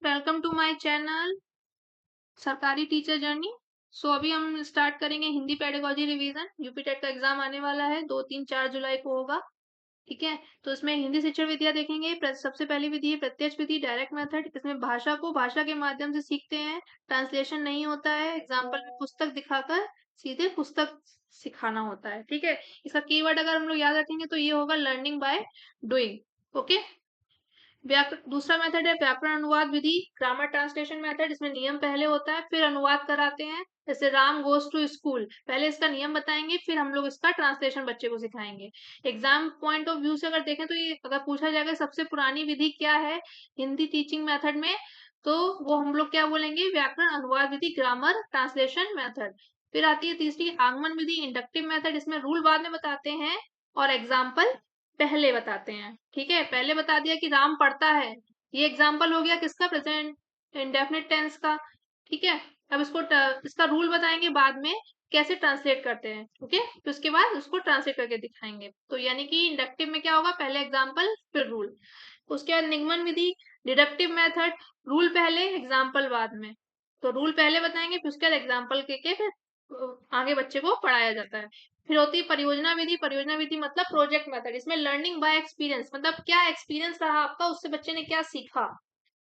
Welcome to my channel Sarkari teacher journey. अभी हम start करेंगे Hindi pedagogy revision. UP TET का एग्जाम आने वाला है 2, 3, 4 जुलाई को होगा। ठीक है, तो इसमें हिंदी शिक्षण विधियां देखेंगे। सबसे पहली विधि है प्रत्यक्ष विधि, डायरेक्ट मेथड। इसमें भाषा को भाषा के माध्यम से सीखते हैं, ट्रांसलेशन नहीं होता है। एग्जाम्पल में पुस्तक दिखाकर सीधे पुस्तक सिखाना होता है। ठीक है, इसका कीवर्ड अगर हम लोग याद रखेंगे तो ये होगा लर्निंग बाय डूइंग। ओके, दूसरा मेथड है व्याकरण अनुवाद विधि, ग्रामर ट्रांसलेशन मेथड। इसमें नियम पहले होता है फिर अनुवाद कराते हैं। जैसे राम गोज टू स्कूल, पहले इसका नियम बताएंगे फिर हम लोग इसका ट्रांसलेशन बच्चे को सिखाएंगे। एग्जाम पॉइंट ऑफ व्यू से अगर देखें तो ये अगर पूछा जाएगा सबसे पुरानी विधि क्या है हिंदी टीचिंग मेथड में, तो वो हम लोग क्या बोलेंगे, व्याकरण अनुवाद विधि, ग्रामर ट्रांसलेशन मेथड। फिर आती है तीसरी आगमन विधि, इंडक्टिव मेथड। इसमें रूल बाद में बताते हैं और एग्जाम्पल पहले बताते हैं। ठीक है, पहले बता दिया कि राम पढ़ता है, ये एग्जाम्पल हो गया किसका, प्रेजेंट इंडेफिनिट टेंस का। ठीक है, अब इसका रूल बताएंगे बाद में कैसे ट्रांसलेट करते हैं। ओके, तो उसके बाद उसको ट्रांसलेट करके दिखाएंगे। तो यानी कि इंडक्टिव में क्या होगा, पहले एग्जाम्पल फिर रूल। उसके बाद निगमन विधि, डिडक्टिव मेथड, रूल पहले एग्जाम्पल बाद में। तो रूल पहले बताएंगे फिर उसके बाद एग्जाम्पल के फिर आगे बच्चे को पढ़ाया जाता है। फिर होती है परियोजना विधि। परियोजना विधि मतलब प्रोजेक्ट मेथड। इसमें लर्निंग बाय एक्सपीरियंस, मतलब क्या एक्सपीरियंस रहा आपका, उससे बच्चे ने क्या सीखा।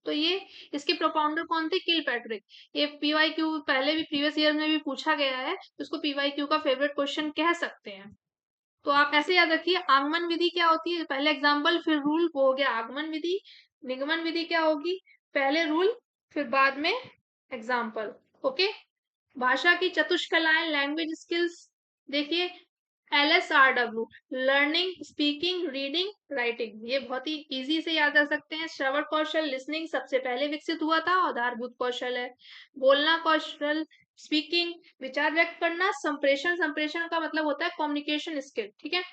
तो ये इसके प्रोपाउंडर कौन थे, किल पैट्रिक। ये पीवाईक्यू पहले भी प्रीवियस ईयर में भी पूछा गया है, तो इसको पीवाईक्यू का फेवरेट क्वेश्चन कह सकते हैं। तो आप ऐसे याद रखिए, आगमन विधि क्या होती है, पहले एग्जाम्पल फिर रूल, वो हो गया आगमन विधि। निगमन विधि क्या होगी, पहले रूल फिर बाद में एग्जाम्पल। ओके, भाषा की चतुष्कलाएं, लैंग्वेज स्किल्स देखिए, LSRW, learning, speaking, reading, writing. ये बहुत ही इजी से याद रख सकते हैं। श्रवण कौशल, लिसनिंग सबसे पहले विकसित हुआ था, आधारभूत कौशल है। बोलना कौशल, स्पीकिंग, विचार व्यक्त करना। संप्रेषण, संप्रेषण का मतलब होता है कम्युनिकेशन स्किल। ठीक है,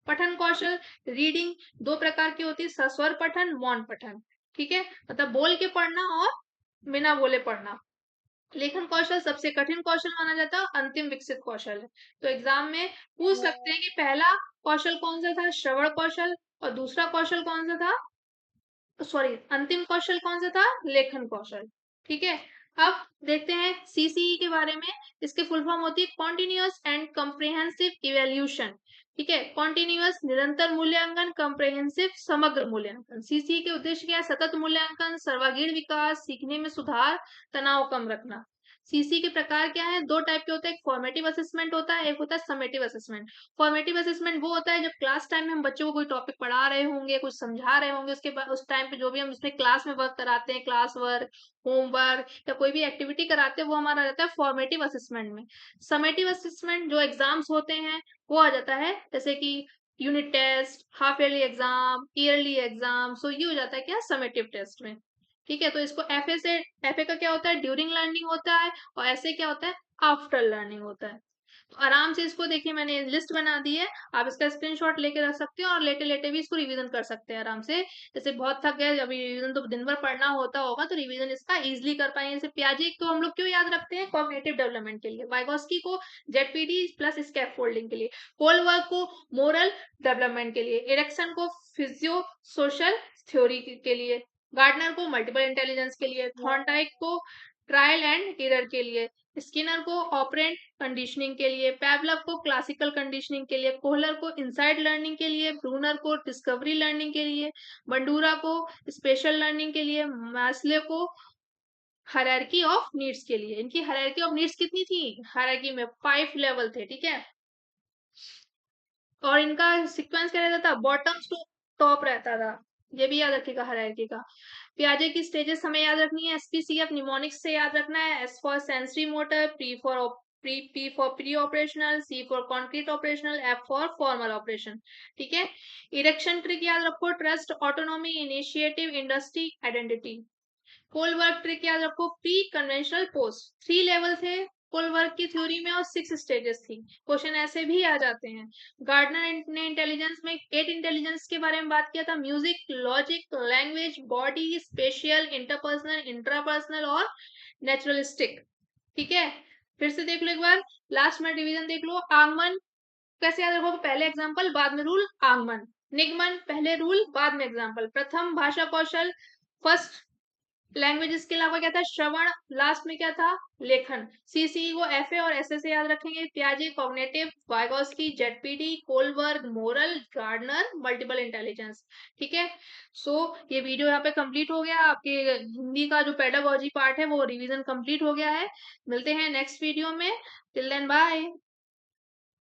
पठन कौशल, रीडिंग दो प्रकार की होती है, सस्वर पठन, मौन पठन। ठीक है, मतलब बोल के पढ़ना और बिना बोले पढ़ना। लेखन कौशल सबसे कठिन कौशल माना जाता है, अंतिम विकसित कौशल है। तो एग्जाम में पूछ सकते हैं कि पहला कौशल कौन सा था, श्रवण कौशल, और दूसरा कौशल कौन सा था, सॉरी अंतिम कौशल कौन सा था, लेखन कौशल। ठीक है, अब देखते हैं सीसीई के बारे में। इसके फुल फॉर्म होती है कॉन्टिन्यूअस एंड कम्प्रिहेंसिव इवेल्यूशन। ठीक है, कॉन्टिन्यूअस निरंतर मूल्यांकन, कम्प्रिहेंसिव समग्र मूल्यांकन। सीसीई के उद्देश्य क्या है, सतत मूल्यांकन, सर्वांगीण विकास, सीखने में सुधार, तनाव कम रखना। सीसी के प्रकार क्या है, दो टाइप के होते हैं, एक फॉर्मेटिव असेसमेंट होता है, एक होता है समेटिव असेसमेंट। फॉर्मेटिव असेसमेंट वो होता है जब क्लास टाइम में हम बच्चों को कोई टॉपिक पढ़ा रहे होंगे, कुछ समझा रहे होंगे, उसके बाद उस टाइम पे जो भी हम उसमें क्लास में वर्क कराते हैं, क्लास वर्क, होमवर्क या कोई भी एक्टिविटी कराते हैं, वो हमारा रहता है फॉर्मेटिव असेसमेंट में। समेटिव असेसमेंट जो एग्जाम्स होते हैं वो आ जाता है, जैसे कि unit test, half yearly exam, yearly exam. So ये हो जाता है क्या, समेटिव टेस्ट में। ठीक है, तो इसको एफए का क्या होता है, ड्यूरिंग लर्निंग होता है, और ऐसे क्या होता है, आफ्टर लर्निंग होता है। तो आराम से इसको देखिए, मैंने लिस्ट बना दी है, आप इसका स्क्रीनशॉट लेके रख सकते हो और लेटे लेटे भी इसको रिवीजन कर सकते हैं आराम से। जैसे बहुत थक गए अभी, रिवीजन तो दिन भर पढ़ना होता होगा, तो रिवीजन इसका इजीली कर पाएंगे। जैसे पियाजे को हम लोग क्यों याद रखते हैं, कॉग्निटिव डेवलपमेंट के लिए, वाइगोस्की को जेडपीडी प्लस स्कैफोल्डिंग के लिए, कोलवर्क को मोरल डेवलपमेंट के लिए, एरिक्सन को फिजियो सोशल थ्योरी के लिए, गार्डनर को मल्टीपल इंटेलिजेंस के लिए, थॉर्नडाइक को ट्रायल एंड एरर के लिए, स्किनर को ऑपरेंट कंडीशनिंग के लिए, पेवलव को क्लासिकल कंडीशनिंग के लिए, कोहलर को इनसाइड लर्निंग के लिए, ब्रूनर को डिस्कवरी लर्निंग के लिए, बंडूरा को स्पेशल लर्निंग के लिए, मैस्ले को हायरार्की ऑफ नीड्स के लिए। इनकी हायरार्की ऑफ नीड्स कितनी थी, हायरार्की में 5 लेवल थे। ठीक है, और इनका सीक्वेंस क्या रहता था, बॉटम टू टॉप रहता था, ये भी याद रखिएगा हायरार्की का। पियाजे की स्टेजेस हमें याद रखनी है, एसपीसीएफ निमोनिक्स से याद रखना है। S for sensory motor, P for pre operational, C for concrete operational, F for formal operation. ठीक है, इरेक्शन ट्रिक याद रखो, trust, autonomy, initiative, industry, identity. Kohlberg trick याद रखो, प्री कन्वेंशनल पोस्ट। 3 लेवल थे कोल वर्क की theory में और 6 स्टेजेस थी। क्वेश्चन ऐसे भी आ जाते हैं। गार्डनर ने इंटेलिजेंस में 8 इंटेलिजेंस के बारे में बात किया था, music, logic, language, body, spatial, interpersonal, intrapersonal और नेचुरलिस्टिक। ठीक है, फिर से देख लो एक बार, लास्ट में डिवीजन देख लो। आगमन कैसे याद रखो, पहले एग्जाम्पल बाद में रूल, आगमन। निगमन पहले रूल बाद में एग्जाम्पल। प्रथम भाषा कौशल, फर्स्ट लैंग्वेजेस के अलावा क्या था, श्रवण, लास्ट में क्या था, लेखन। सीसीई को एफए और एसए याद रखेंगे, पियाजे cognitive, Vygotsky, ZPD, Kohlberg, moral, Gardner, multiple intelligence. ठीक है, सो ये वीडियो यहाँ पे कंप्लीट हो गया, आपके हिंदी का जो पेडागोजी पार्ट है वो रिवीजन कंप्लीट हो गया है। मिलते हैं नेक्स्ट वीडियो में, टिल देन बाय।